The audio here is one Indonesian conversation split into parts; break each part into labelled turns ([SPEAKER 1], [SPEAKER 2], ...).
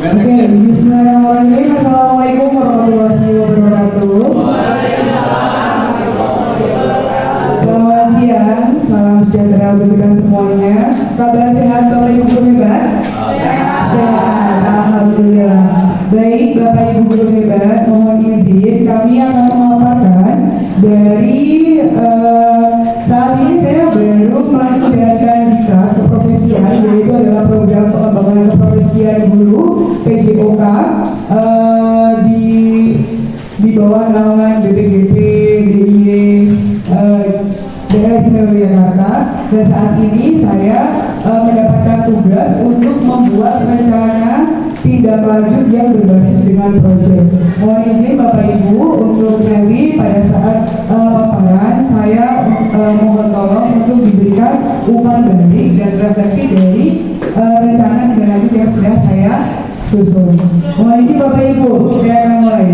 [SPEAKER 1] Oke, bismillahirrahmanirrahim. Assalamualaikum warahmatullahi wabarakatuh. Selamat siang, salam sejahtera untuk kita semuanya. Kabar sehat Bapak Ibu guru hebat? Sehat, alhamdulillah. Baik Bapak Ibu guru hebat, mohon izin kami akan memaparkan dari saat ini saya baru melanjutkan diklat keprofesian, yaitu adalah program pengembangan keprofesian guru PJOK di bawah naungan BPGP DIY Daerah Istimewa Yogyakarta. Dan saat ini saya mendapatkan tugas untuk membuat rencana tindak lanjut yang berbasis dengan proyek. Mohon izin Bapak Ibu untuk nanti pada saat paparan saya mohon tolong untuk diberikan umpan balik dan refleksi dari rencana tindak lanjut yang sudah saya susun. Mohon izin Bapak Ibu, saya akan mulai.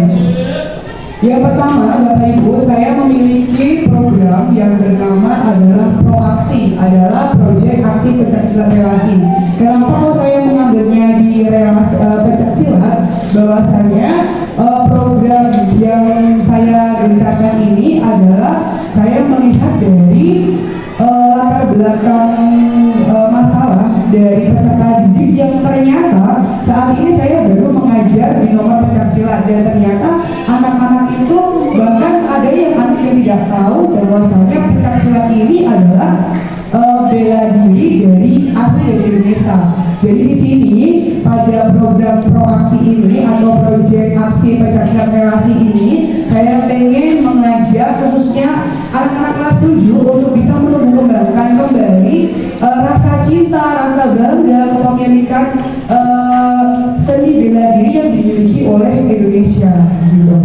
[SPEAKER 1] Yang pertama, Bapak Ibu, saya memiliki program yang bernama adalah Proaksi, adalah proyek aksi pencaksilat relasi. Kenapa kok saya mengambilnya di relasi pencaksilat? Bahwasanya program yang saya rencanakan ini adalah saya melihat dari latar belakang masalah dari peserta didik yang ternyata saat ini saya baru mengajar di nomor pencaksilat, dan ternyata anak-anak itu bahkan ada yang tidak tahu bahwasanya pencaksilat ini adalah bela diri dari asli dari Indonesia. Jadi di sini pada program Proaksi ini atau proyek aksi pencaksilat relasi ini saya ingin mengajak khususnya anak-anak kelas 7 untuk bisa menumbuhkan kembali rasa cinta, rasa bangga kepemilikan seni bela diri yang dimiliki oleh Indonesia gitu.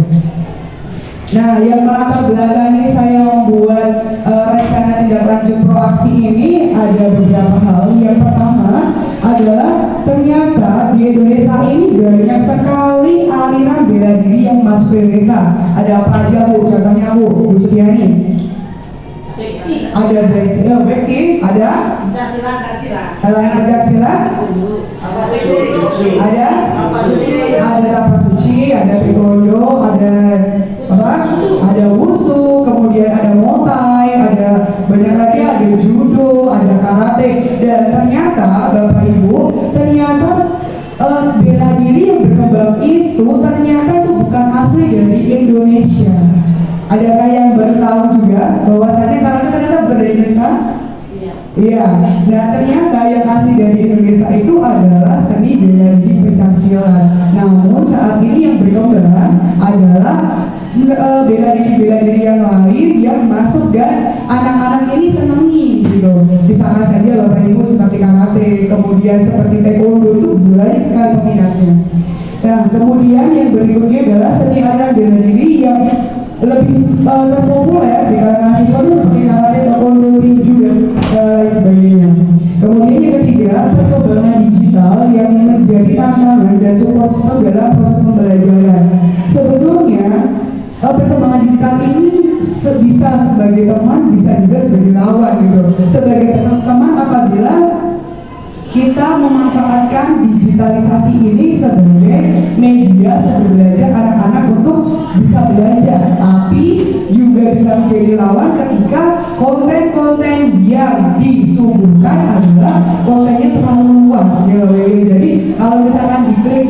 [SPEAKER 1] Nah, yang melatar belakangi saya membuat rencana tindak lanjut Proaksi ini ada beberapa hal. Yang pertama adalah ternyata di Indonesia ini banyak sekali aliran bela diri yang masuk ke Indonesia. Ada apa aja Bu? Contohnya Bu Supiani. Ada Beksi, ada Pancasila, ada Tapak Suci, ada Taekwondo, ada Wushu, kemudian ada Muay, ada banyak lagi, ada Judo, ada Karate. Dan ternyata Bapak Ibu, ternyata bela diri yang berkembang itu ternyata itu bukan asli dari Indonesia. Adakah yang baru tahu juga bahwasanya karate ternyata bukan dari Indonesia? Iya. Nah, ternyata yang asli dari Indonesia itu adalah seni bela diri pencaksilat. Namun saat ini yang berkembang adalah bela diri yang lain yang masuk dan anak-anak ini senangi gitu. Misalkan saja Bapak Ibu seperti karate, kemudian seperti taekwondo, itu banyak sekali peminatnya. Nah, kemudian yang berikutnya adalah seni aliran bela diri yang lebih terpopuler di kalangan siswa itu seperti karate, taekwondo, tinju dan lain sebagainya. Kemudian yang ketiga, perkembangan digital yang menjadi tantangan dan support system dalam proses pembelajaran. Sebetulnya perkembangan digital ini bisa sebagai teman, bisa juga sebagai lawan gitu. Sebagai teman apabila kita memanfaatkan digitalisasi ini sebagai media untuk belajar anak-anak untuk bisa belajar, tapi juga bisa menjadi lawan ketika konten-konten yang disuguhkan adalah kontennya terlalu luas ya. Jadi kalau misalkan diklik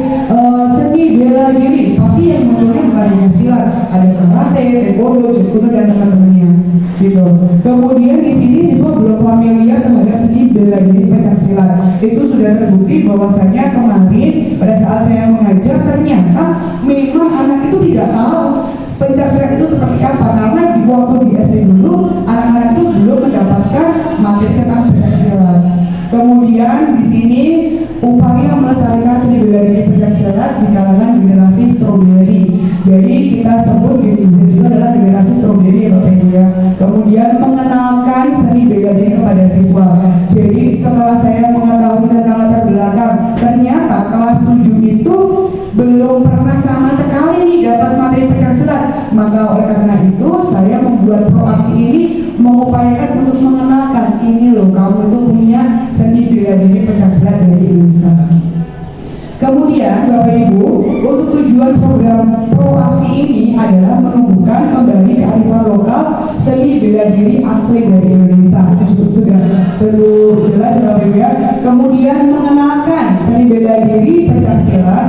[SPEAKER 1] seni bela diri, pasti yang munculnya bukan hanya silat, ada karate, taekwondo, judo dan teman-temannya gitu. Kemudian di sini siswa belum familiar terhadap seni bela diri pencaksilat. Itu sudah terbukti bahwasanya kemarin pada saat saya mengajar ternyata memang anak itu tidak tahu pencaksilat itu seperti apa, karena di waktu di SD dulu anak-anak itu belum mendapatkan materi tentang pencaksilat. Kemudian di sini upaya melestarikan seni bela diri pencaksilat di kalangan generasi stroberi. Jadi kita sebut itu adalah generasi stroberi ya Bapak Ibu ya. Kemudian mengenalkan seni bela diri kepada siswa. Jadi setelah saya mengetahui tentang latar belakang, ternyata kelas 7 itu belum pernah sama sekali nih dapat materi pencaksilat. Maka oleh karena itu saya membuat Proaksi ini mengupayakan untuk mengenalkan ini loh, kamu itu punya seni bela diri pencaksilat dari Indonesia. Kemudian Bapak Ibu, untuk tujuan program ProAksi ini adalah menumbuhkan kembali kearifan lokal seni bela diri asli dari Indonesia. Itu sudah tentu jelas Bapak Ibu ya. Kemudian mengenalkan seni bela diri pencaksilat,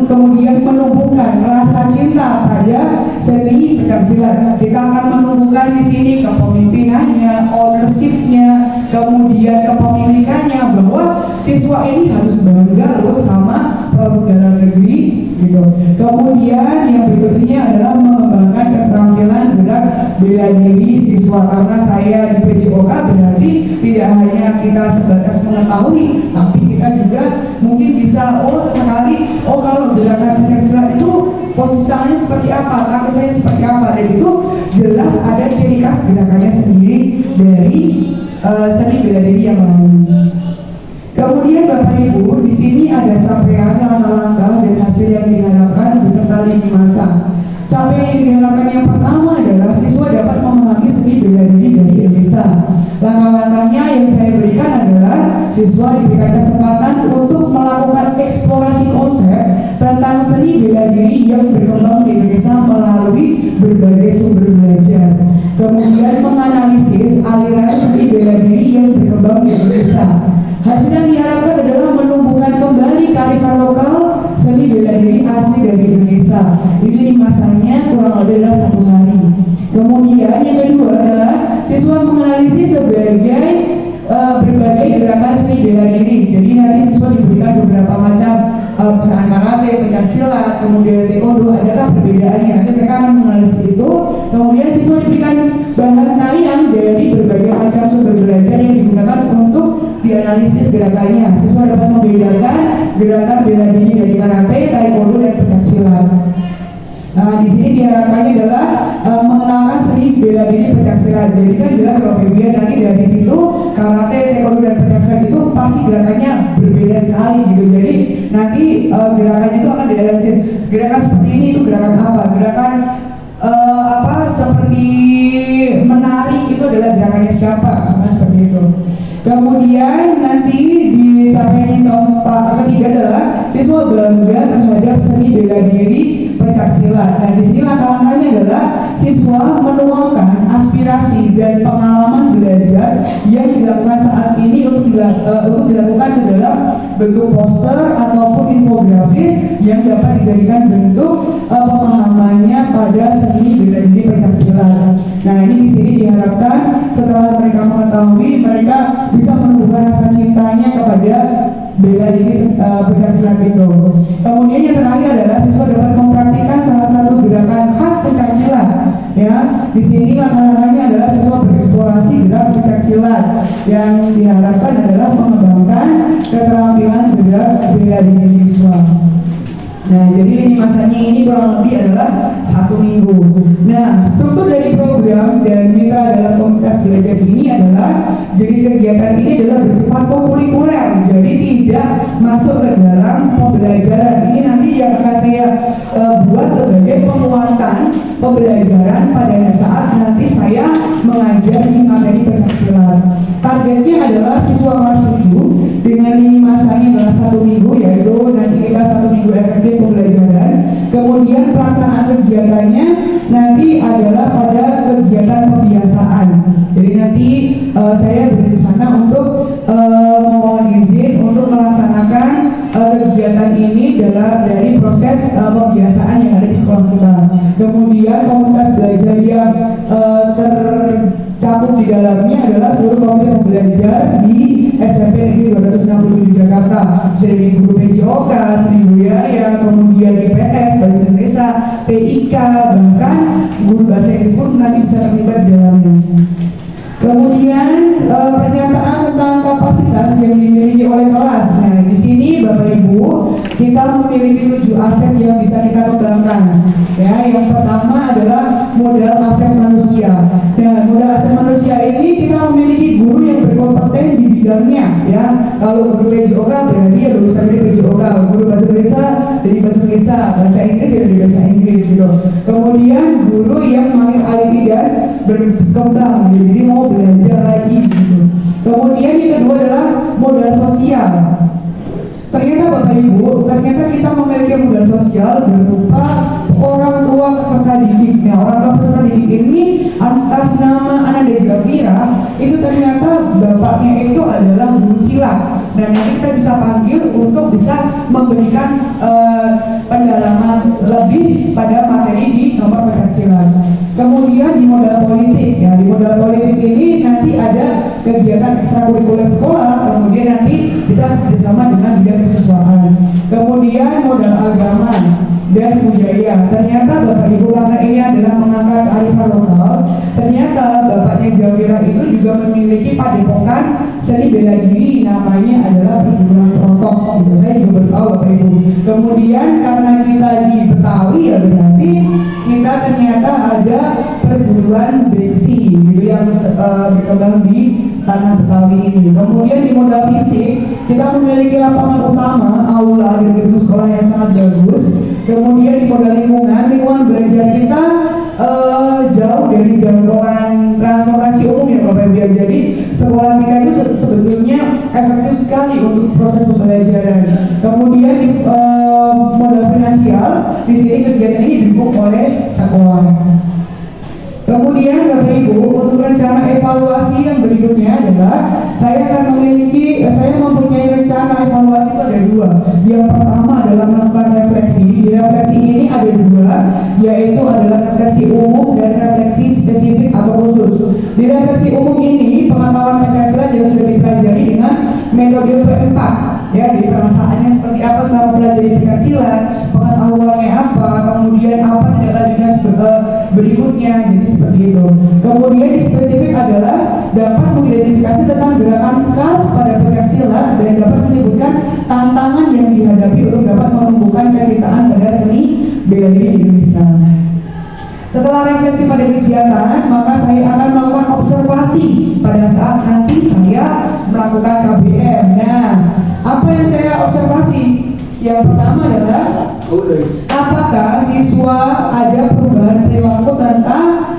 [SPEAKER 1] kemudian menumbuhkan rasa cinta pada seni pencaksilat. Kita akan menumbuhkan di sini kepemimpinannya, ownership-nya, kemudian kepemilikannya, bahwa siswa ini harus bangga loh sama produk dalam negeri gitu. Kemudian yang berikutnya adalah mengembangkan keterampilan gerak bela diri siswa, karena saya di PJOK berarti tidak hanya kita sebatas mengetahui, tapi kita juga mungkin bisa sesekali kalau gerakan pencaksilat itu posisi tangannya seperti apa, kaki saya seperti apa, dan itu jelas ada ciri khas gerakannya sendiri dari seni bela diri yang lain. Kemudian Bapak Ibu, di sini ada capaian, langkah-langkah dan hasil yang diharapkan beserta lini masa. Capaian yang diharapkan yang pertama adalah siswa dapat memahami seni bela diri dari Indonesia. Langkah-langkahnya yang saya berikan adalah siswa diberikan kesempatan untuk melakukan eksplorasi konsep tentang seni bela diri yang berkembang di Indonesia melalui berbagai sumber belajar. Kemudian menganalisis aliran seni bela diri yang berkembang di Indonesia. Hasil yang diharapkan adalah menumbuhkan kembali kearifan lokal seni bela diri asli dari Indonesia. Ini masanya kurang lebih adalah 1 hari. Kemudian yang kedua adalah siswa menganalisis sebagai berbagai gerakan seni bela diri. Jadi nanti siswa diberikan beberapa macam misalkan karate, pencaksilat, kemudian taekwondo, adakah perbedaannya? Nanti mereka akan menganalisis itu. Kemudian siswa diberikan bahan tarian dari berbagai macam sumber belajar yang digunakan untuk dianalisis gerakannya. Siswa dapat membedakan gerakan bela diri dari karate, taekwondo, dan pencaksilat. Di sini diharapkannya adalah mengenalkan seni bela diri pencaksilat. Jadi kan jelas kalau PBN nanti dari situ karate, taekwondo, dan pencaksilat itu pasti gerakannya berbeda sekali gitu. Jadi nanti gerakannya itu akan dianalisis. Gerakan seperti ini itu gerakan apa? Gerakan seperti menari itu adalah gerakannya siapa? Misalnya seperti itu. Kemudian nanti di capaian ketiga adalah siswa bangga terhadap seni bela diri pencaksilat. Nah, di sini langkah-langkahnya adalah siswa menuangkan aspirasi dan pengalaman belajar yang dilakukan saat ini untuk dilakukan ke dalam bentuk poster ataupun infografis yang dapat dijadikan bentuk pemahamannya pada seni bela diri pencaksilat. Nah, ini di sini diharapkan setelah mereka mengetahui, mereka bisa menumbuhkan rasa cintanya kepada bela diri pencaksilat itu. Kemudian yang terakhir adalah siswa dapat mempraktikkan salah satu gerakan khas pencaksilat. Ya, di sini langkah-langkahnya adalah siswa bereksplorasi gerak pencaksilat. Yang diharapkan adalah mengembangkan keterampilan gerak bela diri siswa. Nah, jadi lini masanya ini kurang lebih adalah 1 minggu. Nah, struktur dari program dan mitra dalam komunitas belajar ini adalah jenis kegiatan ini adalah bersifat kurikuler, jadi tidak masuk ke dalam pembelajaran. Ini nanti yang akan saya buat sebagai penguatan pembelajaran pada saat nanti saya mengajar di materi pencaksilat. Targetnya adalah siswa kelas 7 dengan lini masanya adalah 1 minggu, yaitu nanti kita 1 minggu efektif pembelajaran. Kemudian pelaksanaan kegiatannya nanti adalah pada kegiatan pembiasaan. Jadi nanti saya berencana untuk mohon izin untuk melaksanakan kegiatan ini dari proses pembiasaan yang ada di sekolah kita. Kemudian komunitas belajar yang tercakup di dalamnya adalah seluruh komite belajar di SMP Negeri 267 Jakarta. Jadi guru PJOK, seni budaya, kemudian IPS, Bahasa Indonesia, PIK, bahkan guru bahasa Inggris pun nanti bisa terlibat di dalamnya. Kemudian pernyataan tentang kapasitas yang dimiliki oleh kelas. Nah, di sini Bapak Ibu, kita memiliki 7 aset yang bisa kita kembangkan. Ya, yang pertama adalah modal aset manusia. Nah, modal aset manusia ini kita memiliki guru yang berkompeten di bidangnya. Ya, kalau guru PJOK berarti ya lulusan dari PJOK, guru bahasa Indonesia dari bahasa Indonesia, bahasa Inggris ya dari bahasa Inggris gitu. Kemudian guru yang mahir IT dan berkembang, jadi mau belajar lagi gitu. Kemudian yang kedua adalah modal sosial. Ternyata Bapak Ibu, ternyata kita memiliki modal sosial berupa orang tua peserta didik. Nah, orang tua peserta didik ini atas nama Ananda Jafira itu ternyata bapaknya itu adalah guru silat. Dan nanti kita bisa panggil untuk bisa memberikan pendalaman lebih pada materi di nomor pencaksilat. Kemudian di modal politik, ya di modal politik ini nanti ada kegiatan ekstrakurikuler sekolah, kemudian nanti kita bersama dengan bidang kesiswaan. Kemudian modal agama dan budaya. Ternyata Bapak Ibu karena ini adalah mengangkat kearifan lokal, ternyata bapaknya Jafira itu juga memiliki padepokan seni bela diri, namanya adalah perguruan Trotok. Itu saya juga baru tahu Bapak Ibu. Kemudian karena kita di Betawi ya berarti kita ternyata ada perguruan besi gitu yang berkembang di tanah Betawi ini. Kemudian di modal fisik kita memiliki lapangan utama, aula dan gedung sekolah yang sangat bagus. Kemudian di modal lingkungan belajar kita jauh dari jangkauan transportasi umum ya Bapak Ibu. Jadi sekolah kita itu sebetulnya efektif sekali untuk proses pembelajaran. Kemudian di modal finansial, di sini kegiatan ini didukung oleh sekolah. Kemudian Bapak Ibu, untuk rencana evaluasi yang berikutnya adalah saya mempunyai rencana evaluasi itu ada dua. Yang pertama adalah melakukan refleksi. Di refleksi ini ada dua, yaitu adalah refleksi umum dan refleksi spesifik atau khusus. Di refleksi umum ini pengetahuan Pancasila yang sudah dipelajari dengan metode P4. Ya, di perasaannya seperti apa selama belajar Pancasila, pengetahuannya apa, kemudian apa tindak lanjutnya berikutnya, jadi seperti itu. Kemudian di spesifik adalah dapat mengidentifikasi tentang gerakan khas pada Pancasila dan dapat menyebutkan tantangan yang dihadapi untuk dapat menumbuhkan kecintaan pada seni bela diri di Indonesia. Setelah refleksi pada kegiatan, maka saya akan melakukan observasi pada saat nanti saya melakukan KBM. Nah, apa yang saya observasi? Yang pertama adalah apakah siswa ada perubahan perilaku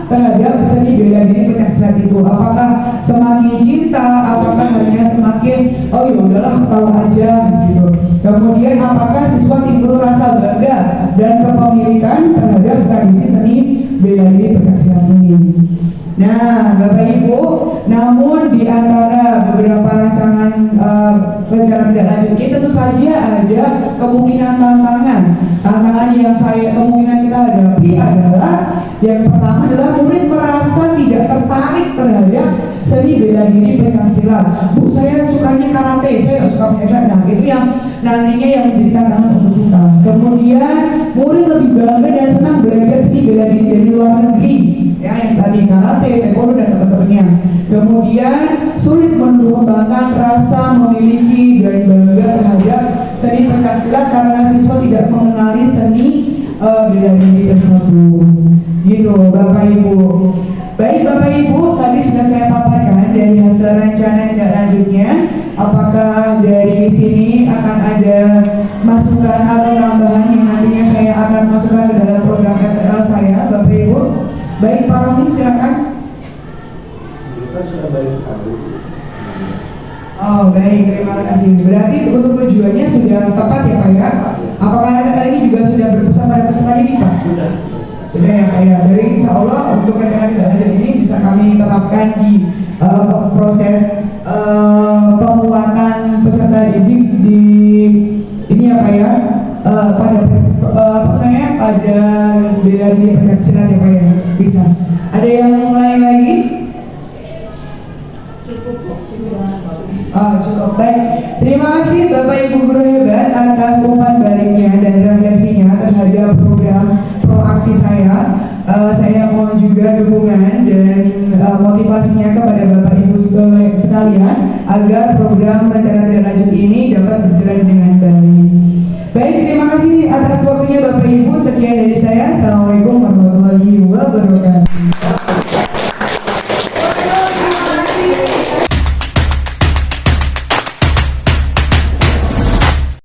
[SPEAKER 1] terhadap seni bela diri Pancasila itu? Apakah semakin cinta? Apakah hanya semakin oh ya udahlah tahu aja gitu? Kemudian apakah siswa timbul rasa bangga dan kepemilikan terhadap tradisi seni bela diri Pancasila ini? Nah, Bapak Ibu, namun di antara beberapa rancangan rencana tidak lanjut ini tentu saja ada kemungkinan tantangan yang kemungkinan kita hadapi adalah yang pertama adalah murid merasa tidak tertarik terhadap seni bela diri Pancasila. Bu, saya sukanya karate, saya nggak suka Pancasila. Nah, itu yang nantinya yang menjadi tantangan untuk kita. Kemudian murid lebih bangga dan senang belajar seni bela diri dari luar negeri, ya yang tadi karate, taekwondo dan teman-temannya. Kemudian sulit mengembangkan rasa memiliki dan bangga terhadap seni Pancasila karena siswa tidak mengenali seni bela diri tersebut. Gitu Bapak Ibu. Baik Bapak Ibu, tadi sudah saya paparkan dari hasil rencana tidak lanjutnya. Apakah dari sini akan ada masukan atau tambahan yang nantinya saya akan masukkan ke dalam program RTL saya, Bapak Ibu? Baik Pak Romi, silakan.
[SPEAKER 2] Kita sudah baik sekali.
[SPEAKER 1] Oh baik, terima kasih. Berarti untuk tujuannya sudah tepat ya Pak ya? Apakah rencana ini juga sudah berpusat pada peserta ini Pak? Sudah ya Pak ya. Dari insya Allah untuk rencana tidak lanjut ini bisa kami terapkan di proses penguatan peserta didik di ini ya Pak ya, pada pada bela diri Pancasila ya Pak ya. Bisa. Ada yang mulai lagi? Cukup baik. Terima kasih Bapak Ibu guru hebat atas umpan baliknya dan refleksinya terhadap program proaksi saya. Saya mohon juga dukungan dan motivasinya kepada Bapak Ibu sekalian agar program rencana tidak lanjut ini dapat berjalan dengan baik. Baik, terima kasih atas waktunya Bapak Ibu.